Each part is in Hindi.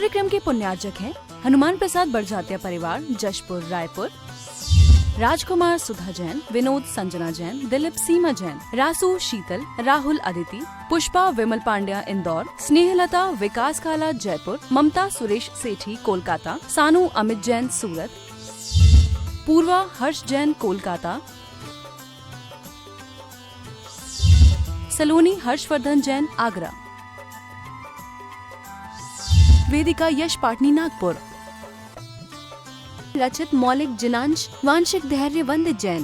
कार्यक्रम के पुण्यार्चक हैं हनुमान प्रसाद बड़जात्या परिवार, जशपुर, रायपुर। राजकुमार सुधा जैन, विनोद संजना जैन, दिलीप सीमा जैन, रासू शीतल, राहुल अदिति, पुष्पा विमल पांड्या इंदौर, स्नेहलता विकास काला जयपुर, ममता सुरेश सेठी कोलकाता, सानू अमित जैन सूरत, पूर्वा हर्ष जैन कोलकाता, सलोनी हर्षवर्धन जैन आगरा, वेदिका यश पाटनी नागपुर, रचित मौलिक जिनांश वांशिक धैर्य वंदित जैन।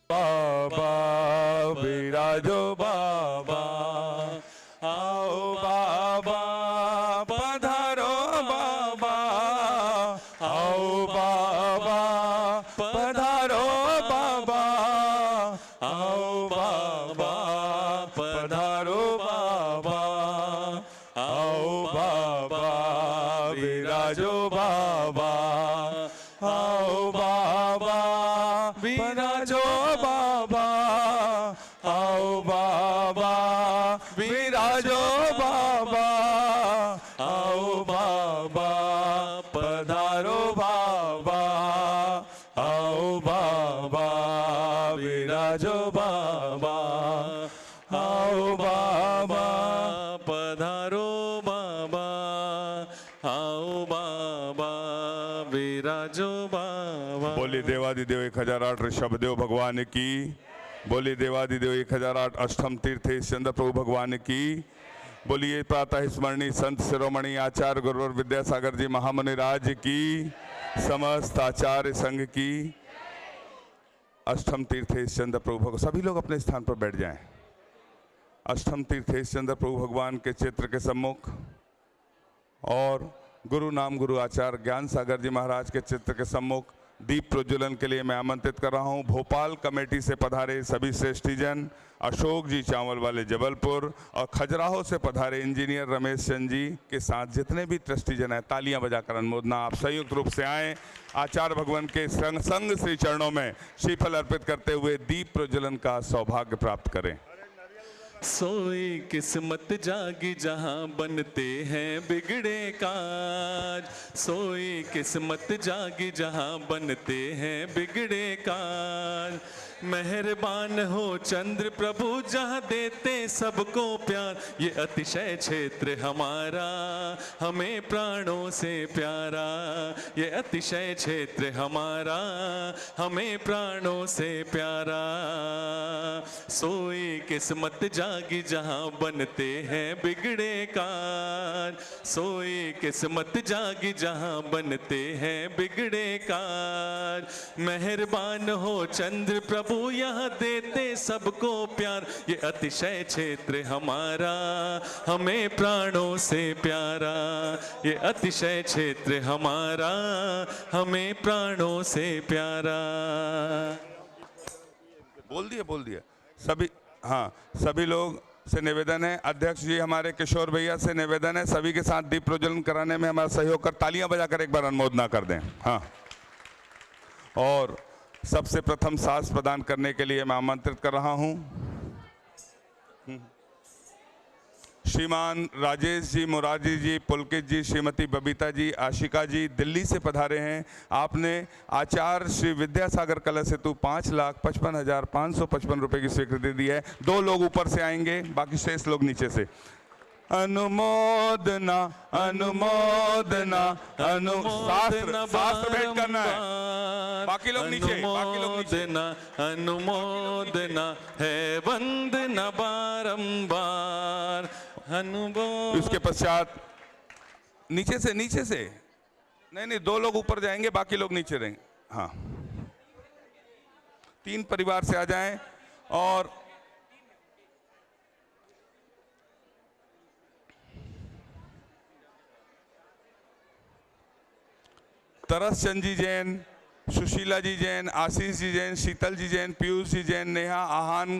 बाबा विराजो बाबा, आओ बाबा पधारो बाबा, आओ बाबा पधारो बाबा, आओ बाबा पधारो बाबा, आओ बाबा विराजो बाबा, आओ बाबा विराजो बाबा, आओ बाबा विराजो बाबा, आओ बाबा पधारो बाबा, आओ बाबा विराजो बाबा, आओ बाबा पधारो बाबा, आओ बाबा विराजो बाबा। बोली देवादिदेव 1008 ऋषभदेव भगवान की, बोली देवादिदेव 1008 अष्टम तीर्थ चंद्र प्रभु भगवान की, बोलिए प्रातः स्मरणीय संत शिरोमणि आचार्य गुरुवर विद्यासागर जी महामुनि राज की, समस्त आचार्य संघ की। अष्टम तीर्थेश चंद्र प्रभु भगवान, सभी लोग अपने स्थान पर बैठ जाएं। अष्टम तीर्थेश चंद्र प्रभु भगवान के चित्र के सम्मुख और गुरु नाम गुरु आचार्य ज्ञान सागर जी महाराज के चित्र के सम्मुख दीप प्रज्वलन के लिए मैं आमंत्रित कर रहा हूं भोपाल कमेटी से पधारे सभी श्रेष्ठीजन, अशोक जी चावल वाले जबलपुर और खजुराहो से पधारे इंजीनियर रमेश चंद जी के साथ जितने भी ट्रस्टीजन हैं, तालियां बजाकर अनुमोदना। आप संयुक्त रूप से आएँ, आचार्य भगवान के संग श्री चरणों में श्रीफल अर्पित करते हुए दीप प्रज्वलन का सौभाग्य प्राप्त करें। सोई किस्मत जागी जहां बनते हैं बिगड़े काज, सोई किस्मत जागी जहां बनते हैं बिगड़े काज। मेहरबान हो चंद्र प्रभु जहां देते सबको प्यार, ये अतिशय क्षेत्र हमारा हमें प्राणों से प्यारा, ये अतिशय क्षेत्र हमारा हमें प्राणों से प्यारा। सोई किस्मत जागी जहां बनते हैं बिगड़े काज, सोई किस्मत जागी जहां बनते हैं बिगड़े काज। मेहरबान हो चंद्र प्रभु यहाँ देते सबको प्यार, ये अतिशय क्षेत्र हमारा हमें प्राणों से प्यारा, ये अतिशय क्षेत्र हमारा हमें प्राणों से प्यारा। बोल दिया सभी। हाँ, सभी लोग से निवेदन है, अध्यक्ष जी हमारे किशोर भैया से निवेदन है, सभी के साथ दीप प्रज्वलन कराने में हमारा सहयोग कर तालियां बजाकर एक बार अनुमोदना कर दें। हाँ, और सबसे प्रथम सास प्रदान करने के लिए मैं आमंत्रित कर रहा हूं श्रीमान राजेश जी, मुरारी जी, पुलकित जी, श्रीमती बबीता जी, आशिका जी दिल्ली से पधारे हैं। आपने आचार्य श्री विद्यासागर कला सेतु 5,55,555 रुपए की स्वीकृति दी है। 2 लोग ऊपर से आएंगे, बाकी शेष लोग नीचे से। अनुमोदना अनुमोदना शास्त्र भेंट करना है, बाकी लोग नीचे, अनुमोदना है वंदना बारंबार अनुमोदना। इसके पश्चात नीचे से नहीं 2 लोग ऊपर जाएंगे, बाकी लोग नीचे रहेंगे। हाँ, 3 परिवार से आ जाएं और तरस चंद जी जैन, सुशीला जी जैन, आशीष जी जैन, शीतल जी जैन, पीयूष जी जैन, नेहा आहान,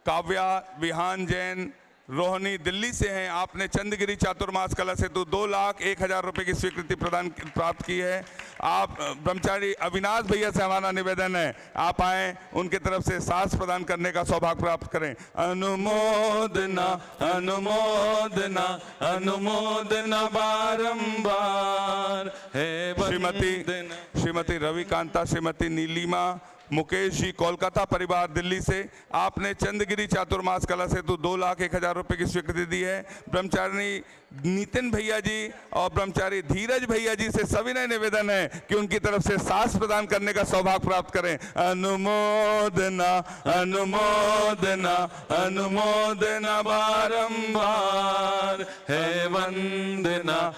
काव्या विहान जैन, रोहिणी दिल्ली से हैं, आपने चंद्रगिरी चातुर्मास कला सेतु 2,01,000 रुपए की स्वीकृति प्राप्त की है। आप ब्रह्मचारी अविनाश भैया से हमारा निवेदन है, आप आए, उनके तरफ से सास प्रदान करने का सौभाग्य प्राप्त करें। अनुमोदना अनुमोदना अनुमोदना बारंबार है। श्रीमती रविकांता, श्रीमती नीलिमा, मुकेश जी कोलकाता परिवार दिल्ली से, आपने चंद्रगिरी चातुर्मास कला सेतु 2,01,000 रुपए की स्वीकृति दी है। ब्रह्मचारी नितिन भैया जी और ब्रह्मचारी धीरज भैया जी से सविनय निवेदन है कि उनकी तरफ से सास प्रदान करने का सौभाग्य प्राप्त करें। अनुमोदना अनुमोदना अनुमोदना बारंबार है वंदना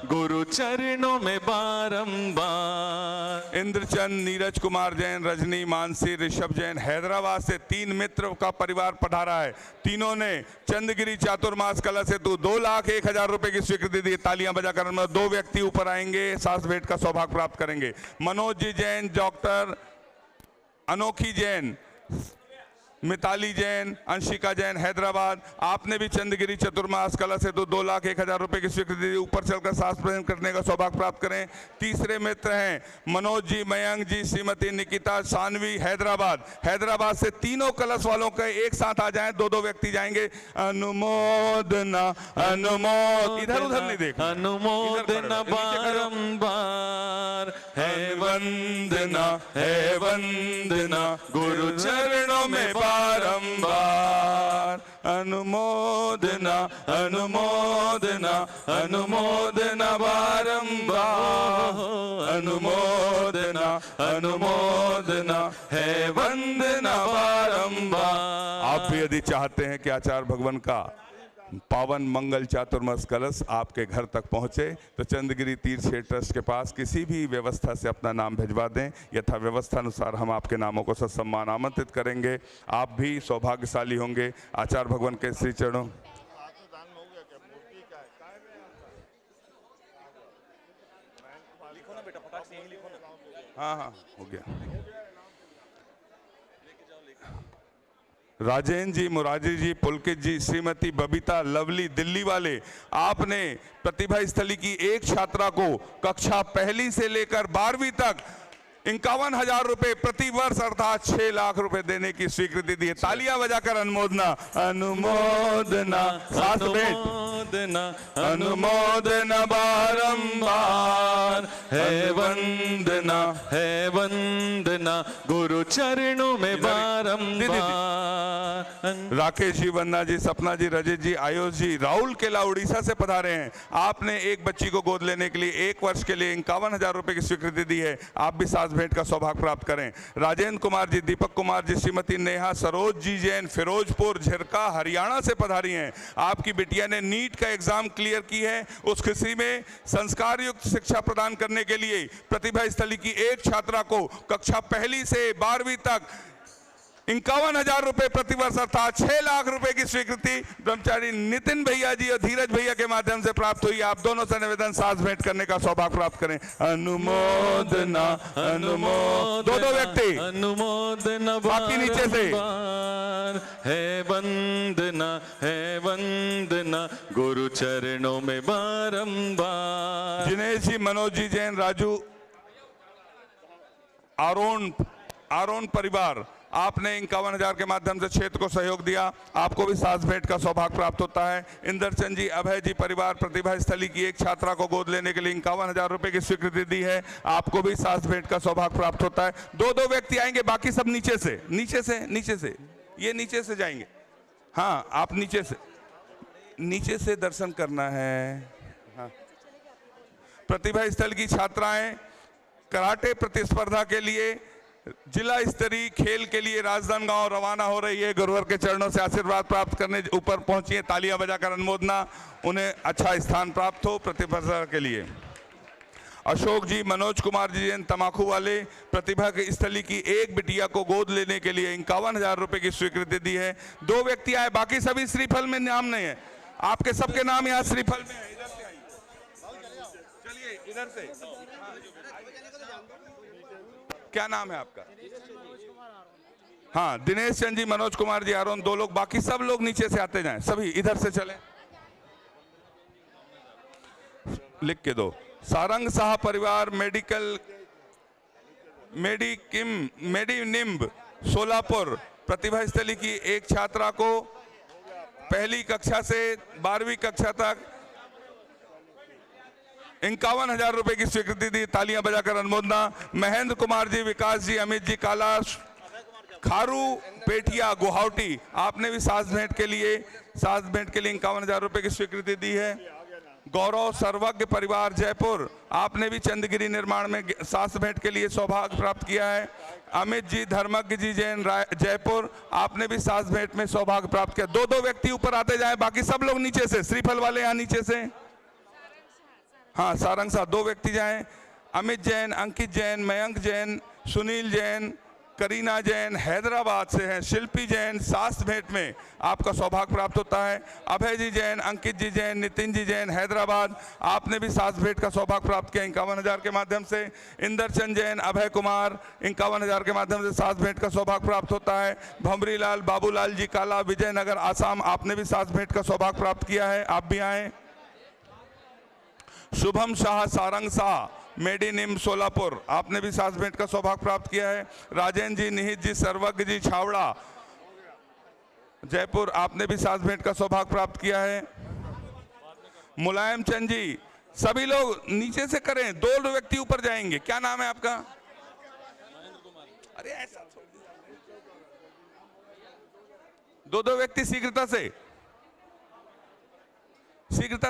गुरु चरणों में बारंबार। इंद्रचंद, नीरज कुमार जैन, रजनी, मानसी, ऋषभ जैन हैदराबाद से 3 मित्र का परिवार पधारा है। तीनों ने चंद्रगिरी चातुर्मास कला सेतु 2,01,000 रुपए की स्वीकृति दी। तालियां बजाकर 2 व्यक्ति ऊपर आएंगे, सास भेंट का सौभाग्य प्राप्त करेंगे। मनोज जी जैन, डॉक्टर अनोखी जैन, मिताली जैन, अंशिका जैन हैदराबाद, आपने भी चंद्रगिरी चतुर्मास कला सेतु 2,01,000 रुपए की स्वीकृति दी। ऊपर चलकर सास प्रदान करने का सौभाग्य प्राप्त करें। तीसरे मित्र हैं मनोज जी, मयंक जी, श्रीमती निकिता, सानवी हैदराबाद से तीनों कलश वालों के एक साथ आ जाएं, 2-2 व्यक्ति जाएंगे। अनुमोदना इधर उधर नहीं देख, अनुमोदना बारंबार है वंदना गुरु चरणों में बारंबार। अनुमोदना अनुमोदना अनुमोदना बारंबार। अनुमोदना है वंदना बारंबार। आप भी यदि चाहते हैं कि आचार्य भगवान का पावन मंगल चातुर्मास कलश आपके घर तक पहुंचे तो चंद्रगिरी तीर्थ क्षेत्र ट्रस्ट के पास किसी भी व्यवस्था से अपना नाम भिजवा दें। यथा व्यवस्था अनुसार हम आपके नामों को सत्सम्मान आमंत्रित करेंगे। आप भी सौभाग्यशाली होंगे। आचार्य भगवान के श्री चरणों। हाँ हो गया। राजेंद्र जी, मुरारी जी, पुलकित जी, श्रीमती बबीता, लवली दिल्ली वाले, आपने प्रतिभा स्थली की एक छात्रा को कक्षा 1 से लेकर 12वीं तक 51,000 रुपए प्रति वर्ष अर्थात 6 लाख रुपए देने की स्वीकृति दी है। तालियां बजाकर अनुमोदना अनुमोदना बारंबार है वंदना गुरु चरणों में बारंबार। राकेश जी, वंदना जी, सपना जी, रजत जी, आयुष जी, राहुल केला उड़ीसा से पधारे हैं। आपने एक बच्ची को गोद लेने के लिए 1 वर्ष के लिए 51,000 रुपए की स्वीकृति दी है। आप भी सास भेंट का सौभाग्य प्राप्त करें। राजेंद्र कुमार जी, दीपक कुमार जी, श्रीमती नेहा सरोज जी जैन फिरोजपुर झिरका हरियाणा से पधारी हैं। आपकी बिटिया ने नीट का एग्जाम क्लियर की है। उस खुशी में संस्कार युक्त शिक्षा प्रदान करने के लिए प्रतिभा स्थली की एक छात्रा को कक्षा 1 से 12वीं तक 51,000 रुपए प्रतिवर्ष अर्थात 6 लाख रुपए की स्वीकृति ब्रह्मचारी नितिन भैया जी और धीरज भैया के माध्यम से प्राप्त हुई। आप दोनों से निवेदन सास भेंट करने का सौभाग्य प्राप्त करें। अनुमोदना 2-2 व्यक्ति अनुमोदना बाकी नीचे से है वंदना गुरु चरणों में बारंबार। जिनेश जी, मनोज जी जैन, राजू, आरोन परिवार, आपने 51,000 के माध्यम से क्षेत्र को सहयोग दिया। आपको भी सास भेंट का सौभाग्य प्राप्त होता है। इंद्रचंद जी, अभय जी परिवार प्रतिभा स्थली की एक छात्रा को गोद लेने के लिए 51,000 रुपए की स्वीकृति दी है। आपको भी सास भेंट का सौभाग्य प्राप्त होता है। 2-2 व्यक्ति आएंगे, बाकी सब नीचे से ये नीचे से जाएंगे। हाँ, आप नीचे से दर्शन करना है। हाँ। प्रतिभा स्थल की छात्राएं कराटे प्रतिस्पर्धा के लिए जिला स्तरीय खेल के लिए राजनांदगांव रवाना हो रही है। गुरुवर के चरणों से आशीर्वाद प्राप्त करने ऊपर पहुंची है। तालियां बजाकर अनुमोदना, उन्हें अच्छा स्थान प्राप्त हो प्रतिस्पर्धा के लिए। अशोक जी, मनोज कुमार जी जैन तमाकू वाले, प्रतिभा के स्थली की एक बिटिया को गोद लेने के लिए 51,000 रुपए की स्वीकृति दी है। 2 व्यक्ति आए, बाकी सभी श्रीफल में नाम नहीं है। आपके सबके नाम यहाँ श्रीफल में है। इधर से आइए, चलिए इधर से। क्या नाम है आपका? हाँ, दिनेश चंद जी, मनोज कुमार जी, आरोन, 2 लोग, बाकी सब लोग नीचे से आते जाएं, सभी इधर से चलें, लिख के दो। सारंग शाह परिवार मेडिनिम्ब सोलापुर प्रतिभा स्थली की एक छात्रा को पहली कक्षा से 12वीं कक्षा तक 51,000 रुपए की स्वीकृति दी, तालियां बजाकर अनुमोदना। महेंद्र कुमार जी, विकास जी, अमित जी, कालाश खारू पेटिया गुवाहाटी, आपने भी सास भेंट के लिए 51,000 रुपए की स्वीकृति दी है। गौरव सर्वज्ञ परिवार जयपुर, आपने भी चंदगिरी निर्माण में सास भेंट के लिए सौभाग्य प्राप्त किया है। अमित जी, धर्मज्ञ जी जैन जयपुर, आपने भी सास भेंट में सौभाग्य प्राप्त किया। 2-2 व्यक्ति ऊपर आते जाए, बाकी सब लोग नीचे से, श्रीफल वाले यहाँ नीचे से, हाँ सारंग साहब 2 व्यक्ति जाएं। अमित जैन, अंकित जैन, मयंक जैन, सुनील जैन, करीना जैन हैदराबाद से हैं, शिल्पी जैन, सास भेंट में आपका सौभाग्य प्राप्त होता है। अभय जी जैन, अंकित जी जैन, नितिन जी जैन हैदराबाद, आपने भी सास भेंट का सौभाग्य प्राप्त किया 51,000 के माध्यम से। इंदरचंद जैन, अभय कुमार, 51,000 के माध्यम से सास भेंट का सौभाग्य प्राप्त होता है। भंवरी लाल, बाबूलाल जी काला, विजयनगर आसाम, आपने भी सास भेंट का सौभाग्य प्राप्त किया है, आप भी आए। शुभम शाह सारंग शाह मेडिनिम सोलापुर, आपने भी सास भेंट का सौभाग्य प्राप्त किया है। राजेंद्र जी, निहित जी, सर्वज्ञ जी छावड़ा जयपुर, आपने भी सास भेंट का सौभाग्य प्राप्त किया है। मुलायम चंद जी, सभी लोग नीचे से करें, 2 व्यक्ति ऊपर जाएंगे। क्या नाम है आपका? अरे ऐसा 2-2 व्यक्ति शीघ्रता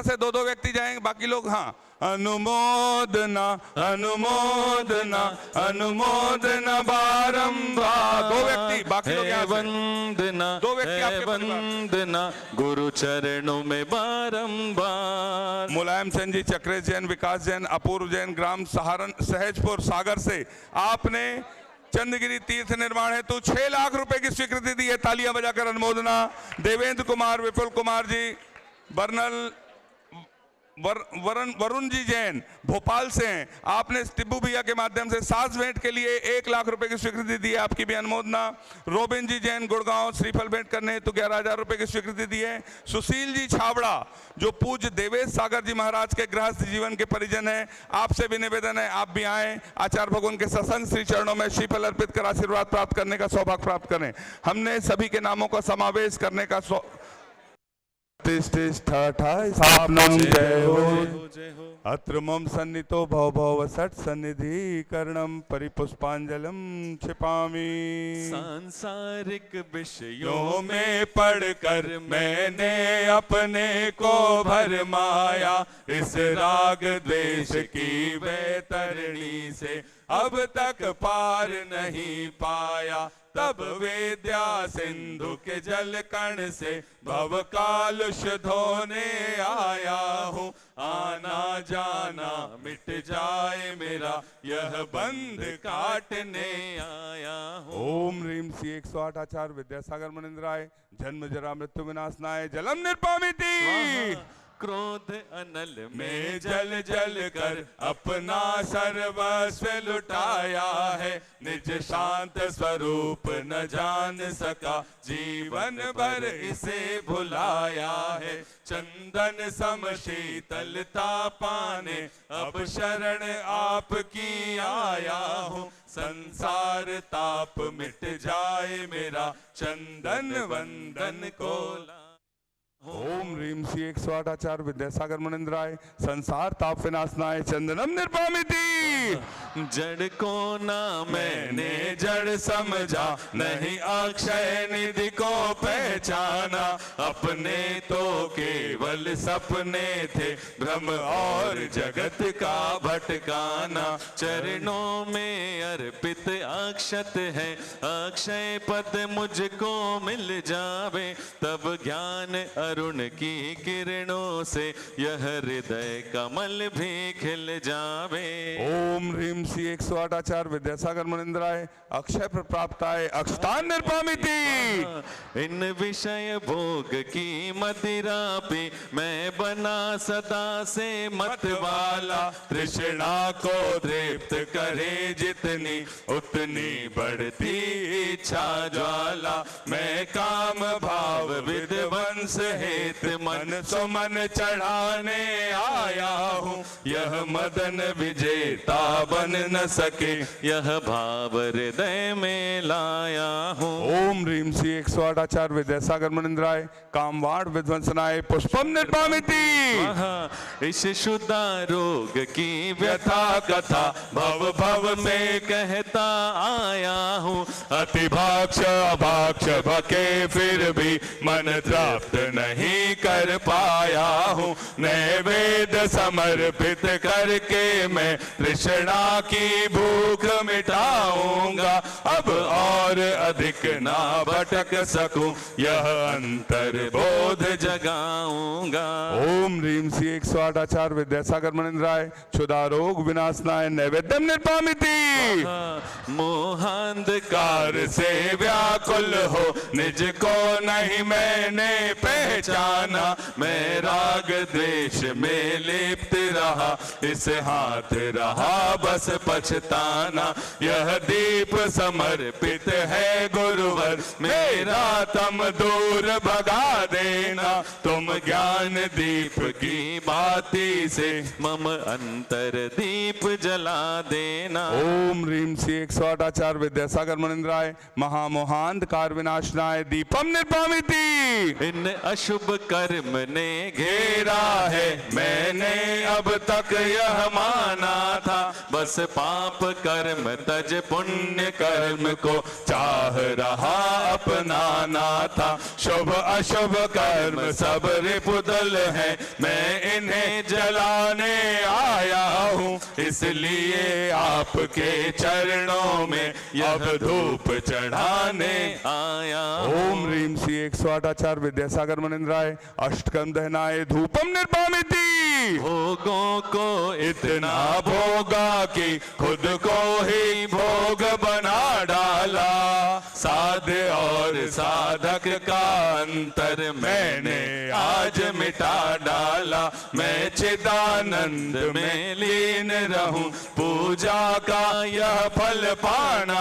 से 2-2 व्यक्ति जाएंगे, बाकी लोग हाँ। अनुमोदना अनुमोदना अनुमोदना बारंबार, 2 व्यक्ति, बाकी लोग यहाँ से। वंदना 2 व्यक्ति आपके वंदना गुरु चरणों में बारंबार। मुलायम चंद जी, चक्रेश जैन, विकास जैन, अपूर्व जैन, ग्राम सहजपुर सागर से, आपने चंदगिरी तीर्थ निर्माण हेतु 6 लाख रुपए की स्वीकृति दी है, तालियां बजाकर अनुमोदना। देवेंद्र कुमार, विपुल कुमार जी, बर्नल वरुण जी जैन भोपाल से हैं, आपने टिब्बू भैया के माध्यम से सास भेंट के लिए 1 लाख रुपए की स्वीकृति दी है, आपकी भी अनुमोदना। रोबिन जी जैन गुड़गांव श्रीफल भेंट करने हेतु 11,000 रुपए की स्वीकृति दी है। सुशील जी छावड़ा, जो पूज्य देवेश सागर जी महाराज के गृहस्थ जीवन के परिजन हैं, आपसे भी निवेदन है आप भी आए, आचार्य भगवान के सत्संग श्री चरणों में श्रीफल अर्पित कर आशीर्वाद प्राप्त करने का सौभाग्य प्राप्त करें। हमने सभी के नामों का समावेश करने का स्थापनम जय हो। अत्र मम सन्नितो भव भव सट सन्निधि कर्णम परिपुष्पांजलम छिपामि। सांसारिक विषयों में पढ़कर मैंने अपने को भरमाया, इस राग द्वेष की वैतरणी से अब तक पार नहीं पाया। तब वेद्या सिंधु के जल कण से भव कालुष धोने आया हूँ। आना जाना मिट जाए मेरा, यह बंध काटने आया हूँ। ओम ह्रीम श्री 108 आचार्य विद्यासागर मुनिंद्राय, जन्म जरा मृत्यु विनाशनाय, जलम निर्पामिति। क्रोध अनल में जल जल कर अपना सर्वस्व लुटाया है, निज शांत स्वरूप न जान सका, जीवन भर इसे भुलाया है। चंदन सम शीतलता पाने अब शरण आपकी आया हूँ। संसार ताप मिट जाए मेरा, चंदन वंदन को। ओम ह्रीम श्री 108 आचार्य विद्यासागर मुनिंद्राय, संसार ताप विनाशनाय, चंदनम निर्पामिति। जड़ को ना मैंने जड़ समझा, नहीं अक्षय निधि को पहचाना। अपने तो केवल सपने थे, भ्रम और जगत का भटकाना। चरणों में अर्पित अक्षत है, अक्षय पद मुझको मिल जावे। तब ज्ञान अरुण की किरणों से यह हृदय कमल भी खिल जावे। ओम ह्रीम श्री 108 आचार्य विद्यासागर मुनिंद्राय, अक्षय प्राप्ताय अक्षतान निर्पामिति। इन विषय भोग की मदिरा पे मैं बना सदा से मत वाला। तृष्णा को तृप्त करे जितनी, उतनी बढ़ती इच्छा ज्वाला, मैं काम भाव विध्वंस हेत मन सुमन चढ़ाने आया हूँ। यह मदन विजेता बन न सके, यह भाव हृदय में लाया हूँ। ओम ह्रीम श्री 108 आचार्य विद्यासागर मुनिंद्राय कामवाड़ विध्वंसनाय पुष्पम निर्पामिति। इस शुद्धा रोग की व्यथा कथा भव भव में कहता आया हूँ। अति भाक्ष अभाक्ष भके फिर भी मन तृप्त नहीं कर पाया हूँ। नैवेद्य समर्पित करके मैं तृष्णा की भूख मिटाऊंगा। अब और अधिक ना भटक सकूं, यह अंतर बोध जगाऊंगा। ओम ह्रीम श्री 108 आचार्य विद्यासागर मुनिंद्राय क्षुधा रोग विनाशनाय नैवेद्यम निर्पामिति। मोहांधकार से व्याकुल हो निज को नहीं मैंने पहचाना। मैं राग द्वेष में लिप्त रहा, इस हाथ रहा बस पछताना। यह दीप समर्पित है गुरुवर, मेरा तम दूर भगा देना। तुम ज्ञान दीप की बाती से मम अंतर दीप जला देना। ओम ह्रीम श्री 108 आचार्य विद्यासागर मुनिंद्राय महामोहांधकार विनाशनाय दीपम निर्पामिति। इन अशुभ कर्म ने घेरा है, मैंने अब तक यह माना था। बस पाप कर्म तज पुण्य कर्म को चाह रहा अपनाना था। शुभ अशुभ कर्म सब रिपुदल है, मैं इन्हें जलाने आया हूँ। इसलिए आपके चरणों में अब धूप चढ़ाने आया। ओम ह्रीम श्री 108 आचार्य विद्यासागर मुनिंद्राय अष्टकम दहनाय धूपम निर्पामिति। भोगों को इतना भोगा कि खुद को ही भोग बना डाला। साध्य और साधक का अंतर मैंने आज मिटा डाला। मैं चिदानंद में लीन रहूं, पूजा का यह फल पाना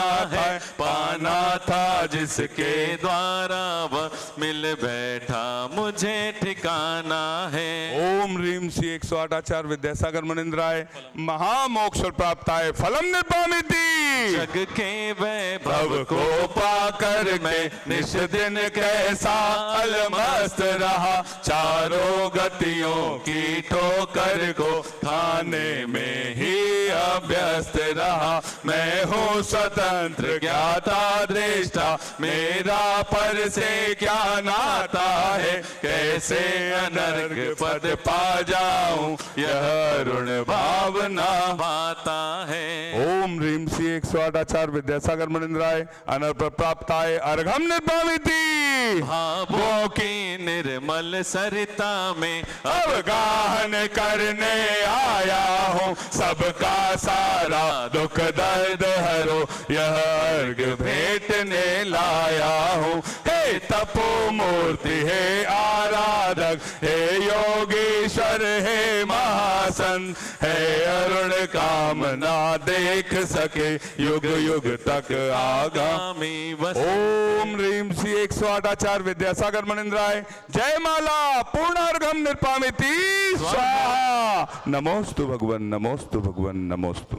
था जिसके द्वारा वह मिल बैठा मुझे ठिकाना है। ओम ह्रीम श्री 108 आचार्य विद्यासागर मुनिंद्राय महामोक्ष प्राप्ताय फलम निर्पामिति। जग के वैभव को पाकर मैं निश दिन कैसा अलमस्त रहा। चारों गतियों की ठोकर को खाने में ही अभ्यस्त रहा। मैं हूँ स्वतंत्र ज्ञाता दृष्टा, मेरा पर से क्या नाता है। कैसे अनर्घ पद पा जाऊं, यह ऋण भावना पाता है। ओम ह्रीम श्री 108 आचार्य विद्यासागर मुनिंद्राय अनर्प प्राप्ताय अर्घम निर्पामिति। भावों की निर्मल सरिता में अवगाहन करने आया हूँ। सबका सारा दुख दर्द हरो, यह अर्घ भेंटने लाया हूँ। हे तपो मूर्ति, हे आराधक, हे योगीश्वर, हे महासंत, हे अरुण कामना देख सके युग युग तक आगामी। ओम ह्रीम श्री 108 आचार्य विद्यासागर मुनिंद्राय जय माला पूर्णार्घम निर्पामिति स्वाहा। नमोस्तु भगवन, नमोस्तु भगवन, नमोस्तु।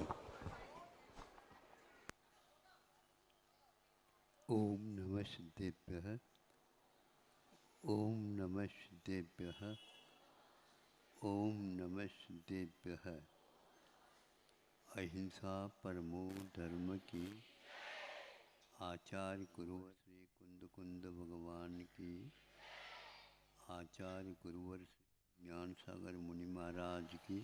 ओम नमः सिद्धेभ्यः, ओम नमः सिद्धेभ्यः, ओम नमः सिद्धेभ्यः। अहिंसा परमो धर्म की आचार्य गुरुवर श्री कुंद कुंद भगवान की, आचार्य गुरुवर ज्ञान सागर मुनि महाराज की,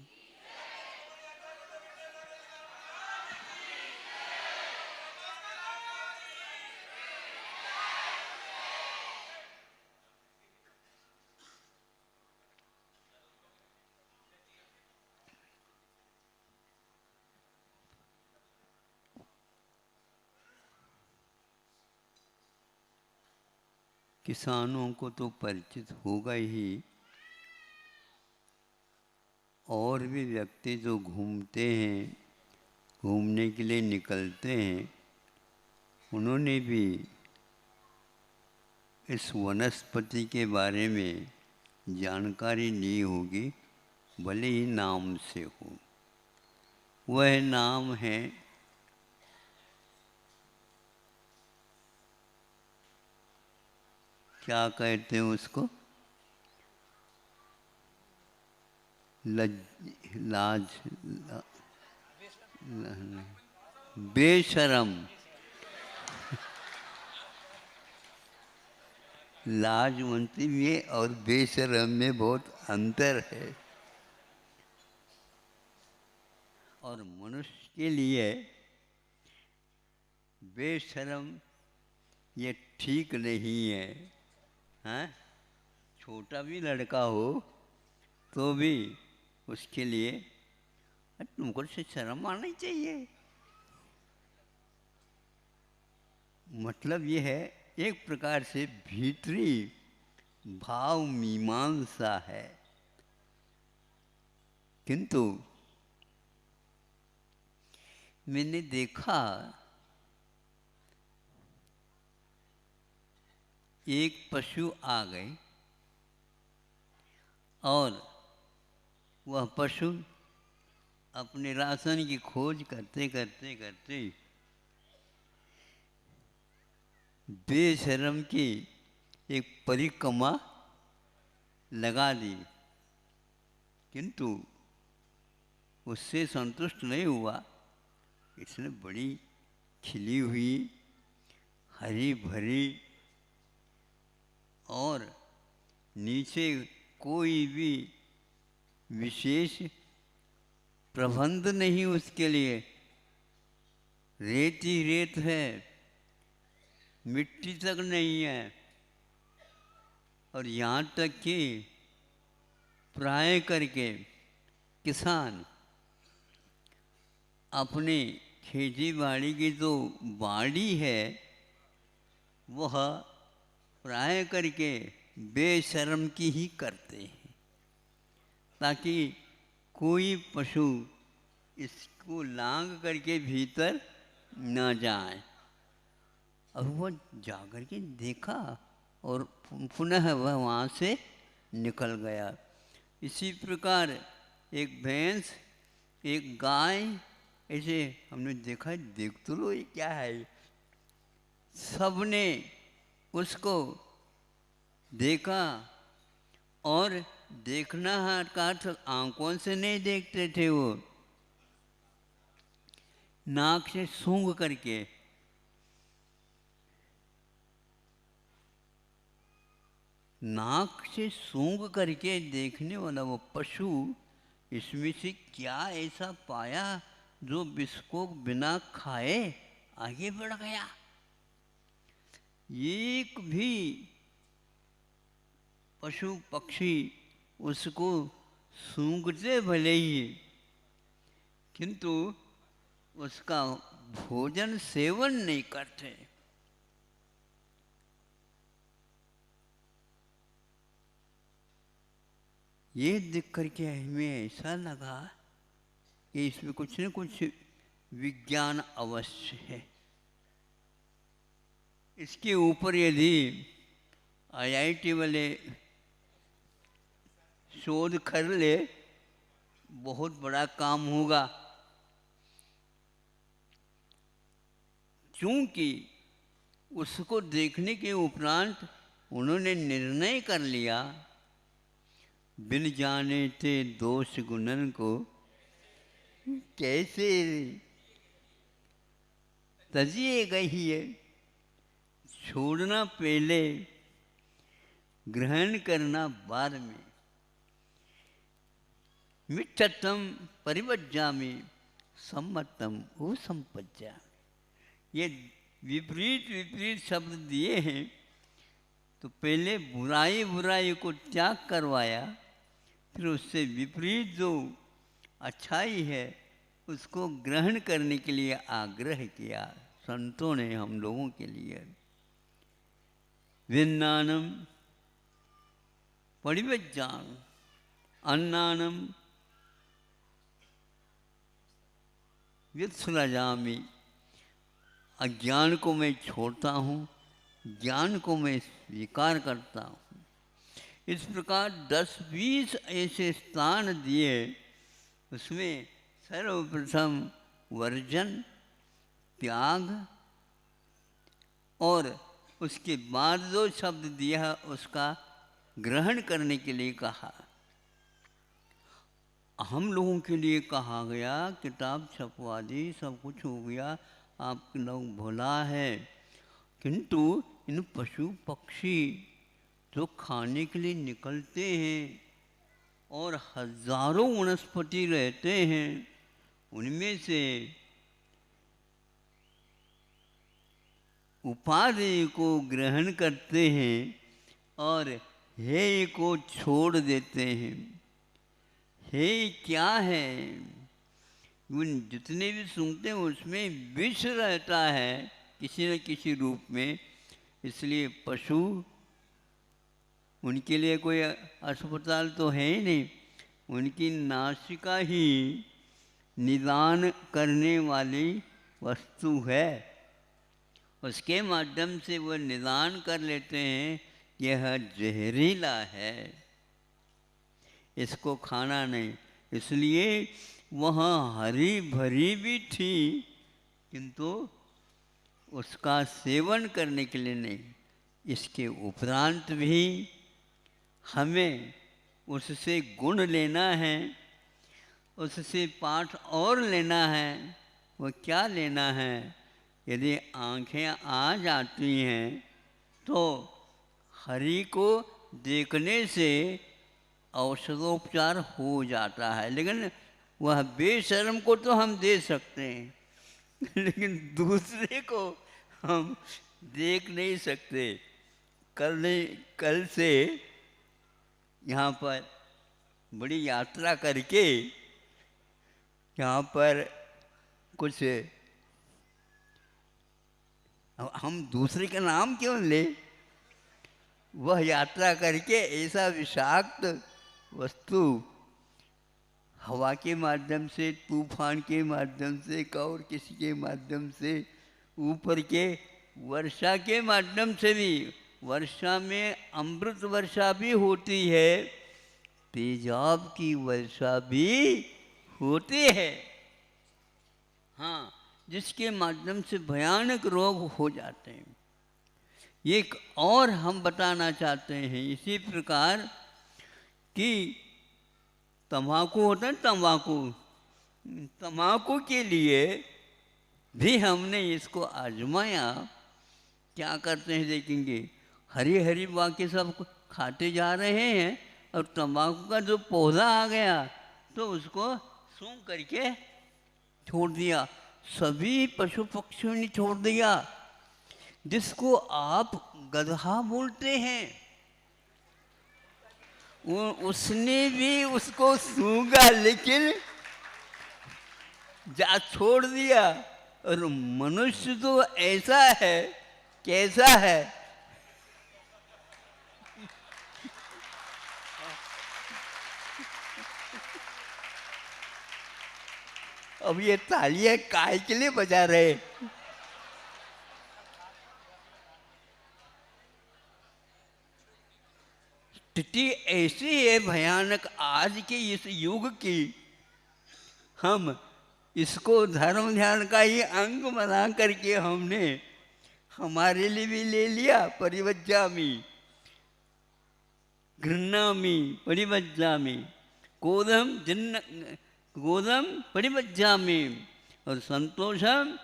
किसानों को तो परिचित होगा ही, और भी व्यक्ति जो घूमते हैं, घूमने के लिए निकलते हैं, उन्होंने भी इस वनस्पति के बारे में जानकारी नहीं होगी, भले ही नाम से हो। वह नाम है क्या कहते हैं उसको, बेशरम। लाजवंती में और बेशरम में बहुत अंतर है। और मनुष्य के लिए बेशरम ये ठीक नहीं है। हाँ, छोटा भी लड़का हो तो भी उसके लिए तुमको से शर्म आनी चाहिए। मतलब ये है, एक प्रकार से भीतरी भाव मीमांसा है। किंतु मैंने देखा एक पशु आ गए और वह पशु अपने राशन की खोज करते करते करते बेशर्म की एक परिक्रमा लगा दी, किंतु उससे संतुष्ट नहीं हुआ। इसने बड़ी खिली हुई हरी भरी और नीचे कोई भी विशेष प्रबंध नहीं उसके लिए, रेत ही रेत है, मिट्टी तक नहीं है। और यहाँ तक कि प्राय करके किसान अपने खेती बाड़ी की जो बाड़ी है वह प्राय करके बेशर्म की ही करते हैं, ताकि कोई पशु इसको लांग करके भीतर न जाए। और वह जाकर के देखा और पुनः वह वहाँ से निकल गया। इसी प्रकार एक भैंस, एक गाय, ऐसे हमने देखा, देख तो लो ये क्या है। सबने उसको देखा और देखना का अर्थ आंखों से नहीं देखते थे, वो नाक से सूंघ करके। नाक से सूंघ करके देखने वाला वो पशु इसमें से क्या ऐसा पाया जो बिस्को बिना खाए आगे बढ़ गया। एक भी पशु पक्षी उसको सूंघते भले ही, किंतु उसका भोजन सेवन नहीं करते। ये देख करके हमें ऐसा लगा कि इसमें कुछ न कुछ विज्ञान अवश्य है। इसके ऊपर यदि IIT वाले शोध कर ले, बहुत बड़ा काम होगा। क्योंकि उसको देखने के उपरांत उन्होंने निर्णय कर लिया, बिन जाने थे दोष गुणन को कैसे तजिए गई है। छोड़ना पहले, ग्रहण करना बाद में। मिच्छतम परिवज्जामि सम्मतम वो संपज्जा। ये विपरीत विपरीत शब्द दिए हैं, तो पहले बुराई बुराई को त्याग करवाया, फिर उससे विपरीत जो अच्छाई है उसको ग्रहण करने के लिए आग्रह किया संतों ने हम लोगों के लिए। विन्नानम परिवज्जान अन्नानम व्युत्सृजामि। अज्ञान को मैं छोड़ता हूँ ज्ञान को मैं स्वीकार करता हूँ। इस प्रकार 10-20 ऐसे स्थान दिए, उसमें सर्वप्रथम वर्जन, त्याग, और उसके बाद जो शब्द दिया उसका ग्रहण करने के लिए कहा। हम लोगों के लिए कहा गया किताब छपवा दी, सब कुछ हो गया, आप लोग भुला है, किंतु इन पशु पक्षी जो खाने के लिए निकलते हैं और हजारों वनस्पति रहते हैं, उनमें से उपादेय को ग्रहण करते हैं और हेय को छोड़ देते हैं। हेय क्या है? उन जितने भी सुनते हैं उसमें विष रहता है किसी न किसी रूप में, इसलिए पशु, उनके लिए कोई अस्पताल तो है ही नहीं, उनकी नासिका ही निदान करने वाली वस्तु है। उसके माध्यम से वो निदान कर लेते हैं यह जहरीला है, इसको खाना नहीं। इसलिए वहाँ हरी भरी भी थी, किंतु उसका सेवन करने के लिए नहीं। इसके उपरांत भी हमें उससे गुण लेना है, उससे पाठ और लेना है। वो क्या लेना है? यदि आँखें आ जाती हैं तो हरि को देखने से औषधोपचार हो जाता है, लेकिन वह बेशर्म को तो हम दे सकते हैं लेकिन दूसरे को हम देख नहीं सकते। कल से यहाँ पर बड़ी यात्रा करके यहाँ पर कुछ, हम दूसरे का नाम क्यों ले, वह यात्रा करके ऐसा विषाक्त वस्तु हवा के माध्यम से, तूफान के माध्यम से, और किसी के माध्यम से, ऊपर के वर्षा के माध्यम से भी, वर्षा में अमृत वर्षा भी होती है, तेजाब की वर्षा भी होती है, हाँ, जिसके माध्यम से भयानक रोग हो जाते हैं। एक और हम बताना चाहते हैं इसी प्रकार कि तम्बाकू होता है, तम्बाकू के लिए भी हमने इसको आजमाया। क्या करते हैं देखेंगे, हरी हरी बाकी सब खाते जा रहे हैं और तम्बाकू का जो पौधा आ गया तो उसको सूंघ करके छोड़ दिया। सभी पशु पक्षियों ने छोड़ दिया। जिसको आप गधा बोलते हैं, उसने भी उसको सूंघा लेकिन जा छोड़ दिया। और मनुष्य तो ऐसा है, कैसा है, अब ये तालियां काय के लिए बजा रहे? स्थिति ऐसी है भयानक आज के इस युग की, हम इसको धर्म ध्यान का ही अंग बना करके हमने हमारे लिए भी ले लिया। परिवज्जामि, गृह्णामि परिवज्जामि, गोदम परिवज्जामि, और संतोषम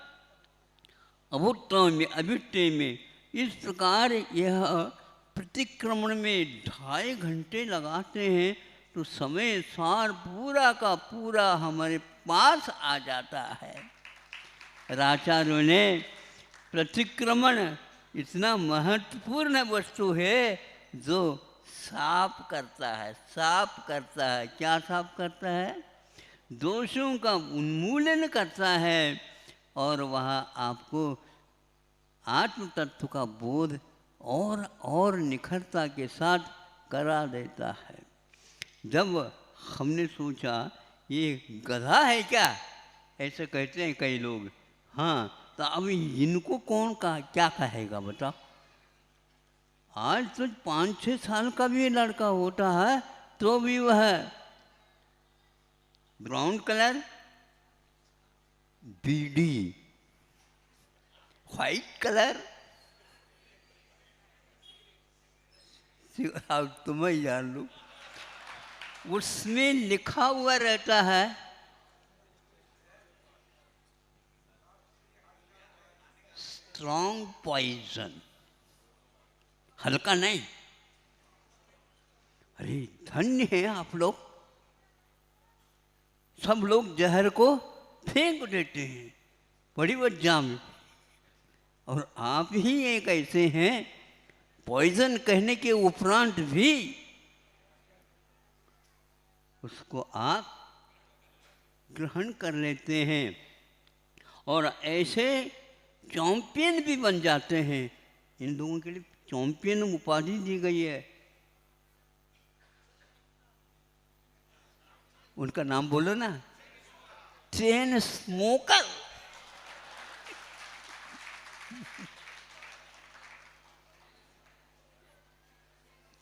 अभुत्तम अभिट्टे में। इस प्रकार यह प्रतिक्रमण में 2.5 घंटे लगाते हैं तो समय सार पूरा का पूरा हमारे पास आ जाता है। आचार्यों ने प्रतिक्रमण इतना महत्वपूर्ण वस्तु है जो साफ करता है, साफ करता है। क्या साफ करता है? दोषों का उन्मूलन करता है और वह आपको आत्म तत्व का बोध और निखरता के साथ करा देता है। जब हमने सोचा ये गधा है क्या, ऐसे कहते हैं कई लोग, हाँ, तो अब इनको कौन क्या कहेगा बताओ? आज तो 5-6 साल का भी लड़का होता है तो भी वह ब्राउन कलर बीडी, व्हाइट कलर अब तुम्हें जान लो, उसमें लिखा हुआ रहता है स्ट्रॉन्ग पॉइजन, हल्का नहीं। अरे धन्य है आप लोग, सब लोग जहर को फेंक देते हैं बड़ी वजह में, और आप ही एक ऐसे हैं पॉइजन कहने के उपरांत भी उसको आप ग्रहण कर लेते हैं और ऐसे चैंपियन भी बन जाते हैं। इन लोगों के लिए चैंपियन उपाधि दी गई है। उनका नाम बोलो ना, चेन स्मोकर।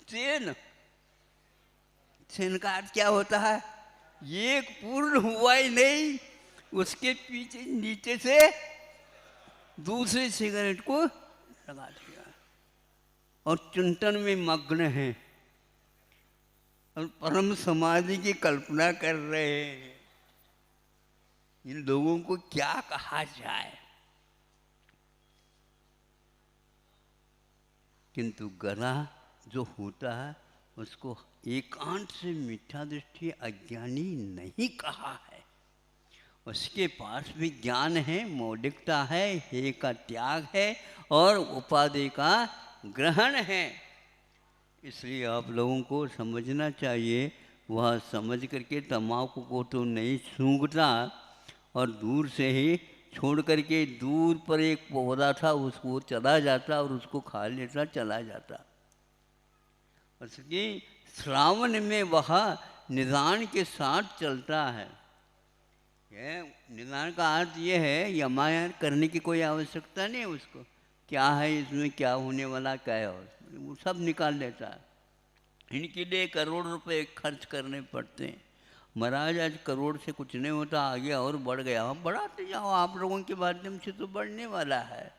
चेन का अर्थ क्या होता है? एक पूर्ण हुआ ही नहीं, उसके पीछे नीचे से दूसरे सिगरेट को लगा दिया और चिंतन में मग्न हैं और परम समाधि की कल्पना कर रहे हैं। इन लोगों को क्या कहा जाए? किंतु गधा जो होता है उसको एकांत से मिथ्या दृष्टि अज्ञानी नहीं कहा है। उसके पास भी ज्ञान है, मौलिकता है, हे का त्याग है और उपाधि का ग्रहण है। इसलिए आप लोगों को समझना चाहिए, वह समझ करके तम्बाकू को तो नहीं सूंघता और दूर से ही छोड़ करके दूर पर एक पौधा था उसको चला जाता और उसको खा लेता, चला जाता। उसकी श्रावण में वह निदान के साथ चलता है। यह निदान का अर्थ ये है, यमायन करने की कोई आवश्यकता नहीं है उसको, क्या है इसमें, क्या होने वाला, क्या है, वो सब निकाल लेता है। इनके लिए करोड़ रुपए खर्च करने पड़ते हैं। महाराज आज करोड़ से कुछ नहीं होता, आगे और बढ़ गया। हम बढ़ाते जाओ, आप लोगों के माध्यम से तो बढ़ने वाला है।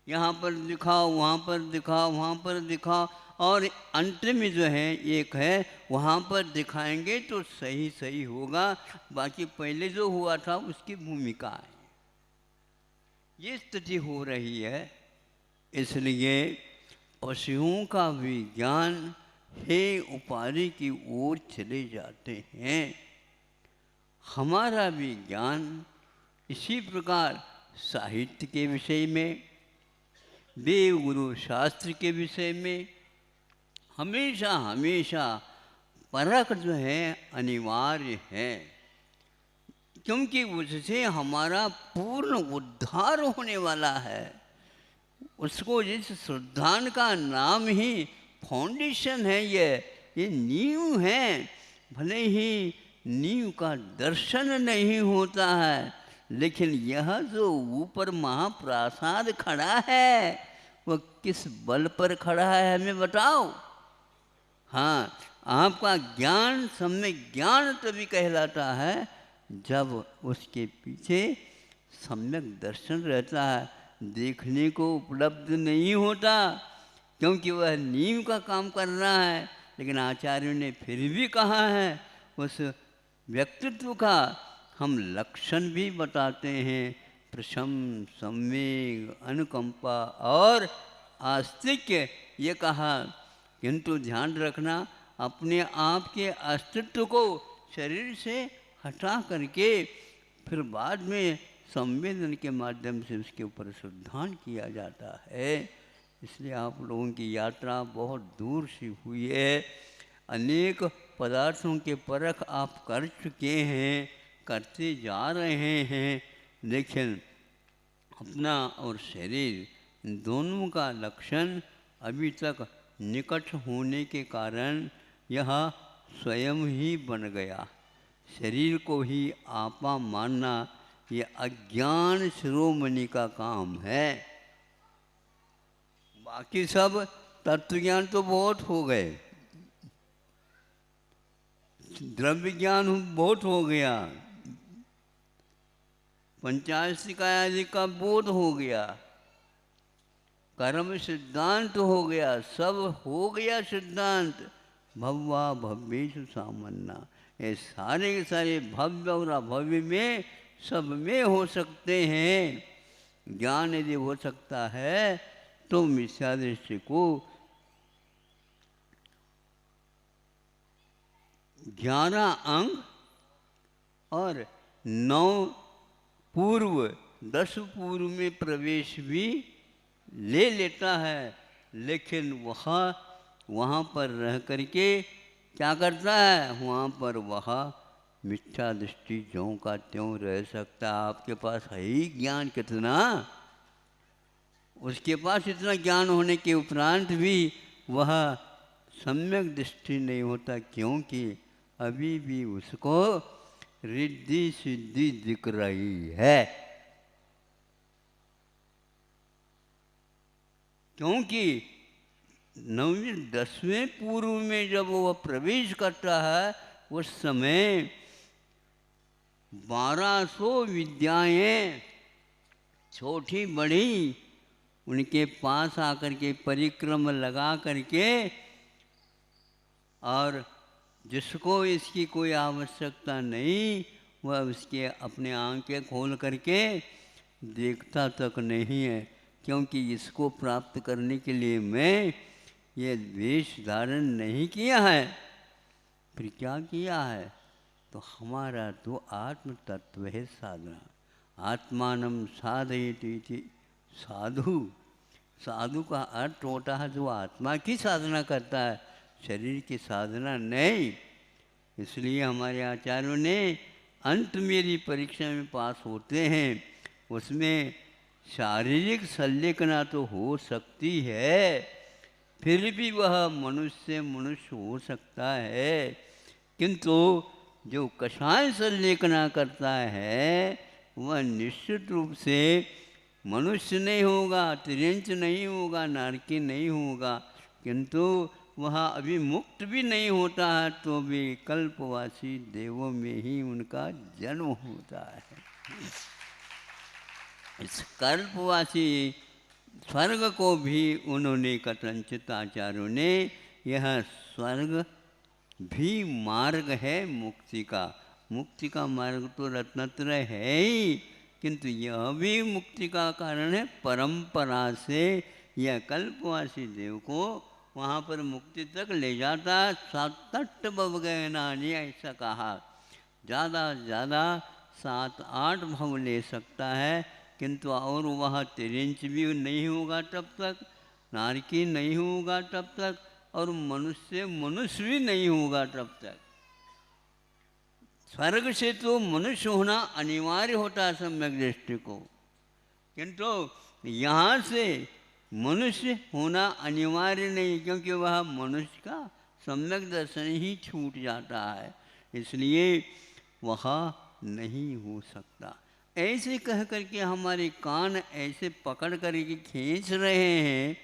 यहाँ पर दिखाओ, वहाँ पर दिखाओ, वहाँ पर दिखाओ, और अंत में जो है एक है वहाँ पर दिखाएंगे तो सही सही होगा, बाकी पहले जो हुआ था उसकी भूमिका है। ये स्थिति हो रही है। इसलिए पशुओं का भी ज्ञान हे उपाधि की ओर चले जाते हैं। हमारा भी ज्ञान इसी प्रकार साहित्य के विषय में, देव गुरु शास्त्र के विषय में हमेशा हमेशा परख जो है अनिवार्य है, क्योंकि उससे हमारा पूर्ण उद्धार होने वाला है। उसको जिस श्रद्धान का नाम ही फाउंडेशन है, ये नींव है। भले ही नींव का दर्शन नहीं होता है, लेकिन यह जो ऊपर महाप्रासाद खड़ा है वह किस बल पर खड़ा है हमें बताओ। हाँ, आपका ज्ञान सम्यक ज्ञान तभी कहलाता है जब उसके पीछे सम्यक दर्शन रहता है। देखने को उपलब्ध नहीं होता क्योंकि वह नींव का काम कर रहा है। लेकिन आचार्यों ने फिर भी कहा है उस व्यक्तित्व का हम लक्षण भी बताते हैं, प्रशम, संवेग, अनुकंपा और आस्तिक्य, ये कहा। किंतु ध्यान रखना, अपने आप के अस्तित्व को शरीर से हटा करके फिर बाद में संवेदन के माध्यम से उसके ऊपर श्रद्धान किया जाता है। इसलिए आप लोगों की यात्रा बहुत दूर से हुई है। अनेक पदार्थों के परख आप कर चुके हैं, करते जा रहे हैं, लेकिन अपना और शरीर दोनों का लक्षण अभी तक निकट होने के कारण यह स्वयं ही बन गया। शरीर को ही आपा मानना ये अज्ञान शिरोमणि का काम है। बाकी सब तत्व ज्ञान तो बहुत हो गए, द्रव्य ज्ञान बहुत हो गया, पंचाशिका आदि का बोध हो गया, कर्म सिद्धांत हो गया, सब हो गया सिद्धांत। भव्वा भव्येषु सामन्ना, ये सारे के सारे भव्य और अभव्य में सब में हो सकते हैं। ज्ञान यदि हो सकता है तो मिथ्या दृष्टि को 11 अंग और 9 पूर्व 10 पूर्व में प्रवेश भी ले लेता है, लेकिन वहाँ पर रह करके क्या करता है, वहाँ पर वह मिथ्या दृष्टि ज्यों का त्यों रह सकता है। आपके पास है ही ज्ञान कितना, उसके पास इतना ज्ञान होने के उपरांत भी वह सम्यक दृष्टि नहीं होता, क्योंकि अभी भी उसको रिद्धि सिद्धि दिख रही है। क्योंकि 9वें 10वें पूर्व में जब वह प्रवेश करता है उस समय 1200 विद्याएं छोटी बड़ी उनके पास आकर के परिक्रम लगा करके, और जिसको इसकी कोई आवश्यकता नहीं वह उसके अपने आंखें खोल करके देखता तक नहीं है, क्योंकि इसको प्राप्त करने के लिए मैं ये वेश धारण नहीं किया है। फिर क्या किया है, तो हमारा तो आत्म तत्व है साधना। आत्मानम साधयति इति साधु, साधु का अर्थ होता है जो आत्मा की साधना करता है, शरीर की साधना नहीं। इसलिए हमारे आचार्यों ने अंत मेरी परीक्षा में पास होते हैं उसमें शारीरिक संलेखना तो हो सकती है, फिर भी वह मनुष्य मनुष्य हो सकता है, किंतु जो कषाय संलेखना करता है वह निश्चित रूप से मनुष्य नहीं होगा, तिर्यंच नहीं होगा, नारकी नहीं होगा, किंतु वह अभी मुक्त भी नहीं होता है तो भी कल्पवासी देवों में ही उनका जन्म होता है। इस कल्पवासी स्वर्ग को भी उन्होंने कथनचित आचार्यों ने, यह स्वर्ग भी मार्ग है मुक्ति का। मुक्ति का मार्ग तो रत्नत्रय है ही, किंतु यह भी मुक्ति का कारण है। परंपरा से यह कल्पवासी देव को वहाँ पर मुक्ति तक ले जाता। सातट भव गए नानी ऐसा कहा, ज़्यादा ज़्यादा 7-8 भव ले सकता है, किंतु और वह तिरिंच भी नहीं होगा तब तक, नारकी नहीं होगा तब तक, और मनुष्य मनुष्य भी नहीं होगा तब तक। स्वर्ग से तो मनुष्य होना अनिवार्य होता है सम्यक दृष्टि को, किंतु यहाँ से मनुष्य होना अनिवार्य नहीं, क्योंकि वह मनुष्य का सम्यक दर्शन ही छूट जाता है, इसलिए वह नहीं हो सकता। ऐसे कह करके हमारे कान ऐसे पकड़ करके खींच रहे हैं,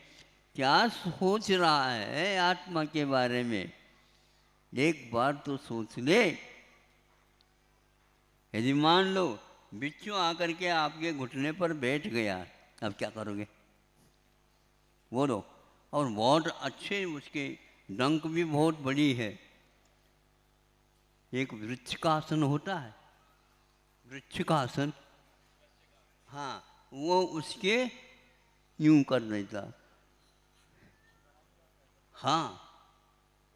क्या सोच रहा है आत्मा के बारे में, एक बार तो सोच ले। यदि मान लो बिच्छू आकर के आपके घुटने पर बैठ गया, अब क्या करोगे बोलो। और बहुत अच्छे उसके डंक भी बहुत बड़ी है। एक वृक्ष का आसन होता है, वृक्ष का आसन, हाँ, वो उसके यूं कर देता, हाँ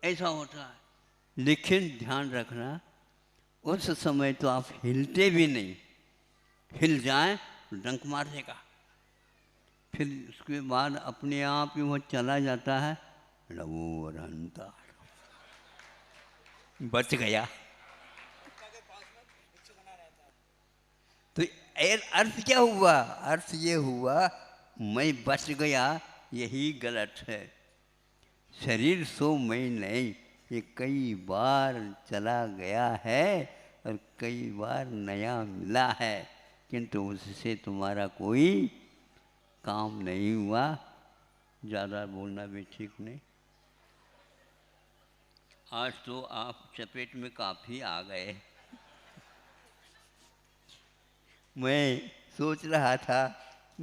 ऐसा होता है। लेकिन ध्यान रखना उस समय तो आप हिलते भी नहीं, हिल जाए तो डंक मार देगा, फिर उसके बाद अपने आप ही वो चला जाता है, लवो अरहंता, बच गया। तो अर्थ क्या हुआ, अर्थ ये हुआ मैं बच गया, यही गलत है। शरीर सो मैं नहीं, ये कई बार चला गया है और कई बार नया मिला है, किंतु उससे तुम्हारा कोई काम नहीं हुआ। ज़्यादा बोलना भी ठीक नहीं। आज तो आप चपेट में काफ़ी आ गए। मैं सोच रहा था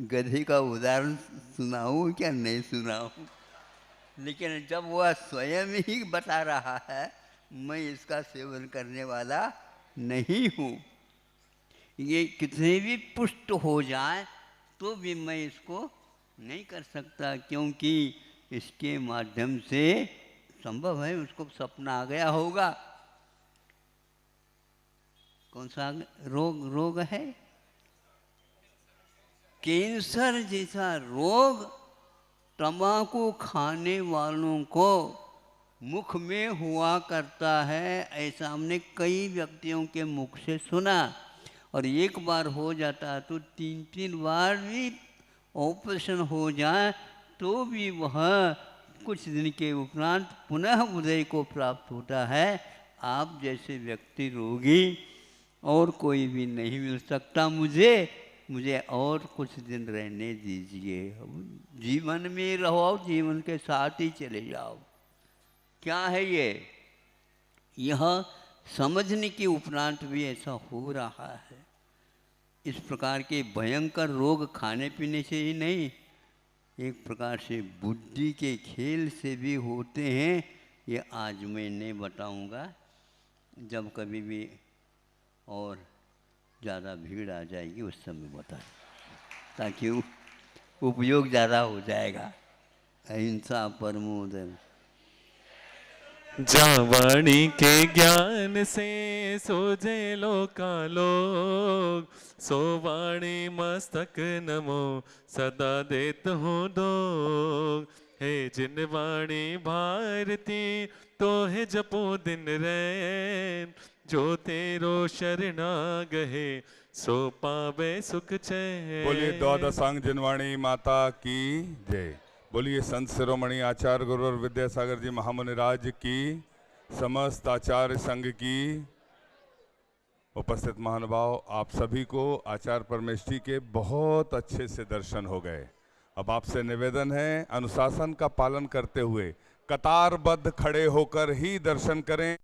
गधे का उदाहरण सुनाऊं क्या नहीं सुनाऊं, लेकिन जब वह स्वयं ही बता रहा है, मैं इसका सेवन करने वाला नहीं हूँ। ये कितने भी पुष्ट हो जाए तो भी मैं इसको नहीं कर सकता, क्योंकि इसके माध्यम से संभव है उसको सपना आ गया होगा। कौन सा रोग है? कैंसर जैसा रोग तंबाकू खाने वालों को मुख में हुआ करता है। ऐसा हमने कई व्यक्तियों के मुख से सुना, और एक बार हो जाता है तो 3-3 बार भी ऑपरेशन हो जाए तो भी वह कुछ दिन के उपरांत पुनः उदय को प्राप्त होता है। आप जैसे व्यक्ति रोगी और कोई भी नहीं मिल सकता मुझे और कुछ दिन रहने दीजिए। जीवन में रहो, जीवन के साथ ही चले जाओ। क्या है ये? यह समझने के उपरांत भी ऐसा हो रहा है। इस प्रकार के भयंकर रोग खाने पीने से ही नहीं, एक प्रकार से बुद्धि के खेल से भी होते हैं। ये आज मैं नहीं बताऊंगा, जब कभी भी और ज़्यादा भीड़ आ जाएगी उस समय बता, ताकि उपयोग ज़्यादा हो जाएगा। अहिंसा परमो धर्म। जहाँ वाणी के ज्ञान से सोजे लोकालोक, सो वाणी मस्तक नमो सदा देत हूँ दोग। हे जिन वाणी भारती तो है जपो दिन रैन, जो तेरो शरणा गहे सो पावे सुख चैन। बोलिए द्वादशांग जिनवाणी माता की जय। बोलिए संत शिरोमणि आचार्य गुरु और विद्यासागर जी महामुनिराज की, समस्त आचार्य संघ की। उपस्थित महानुभाव, आप सभी को आचार्य परमेष्ठी के बहुत अच्छे से दर्शन हो गए। अब आपसे निवेदन है, अनुशासन का पालन करते हुए कतारबद्ध खड़े होकर ही दर्शन करें।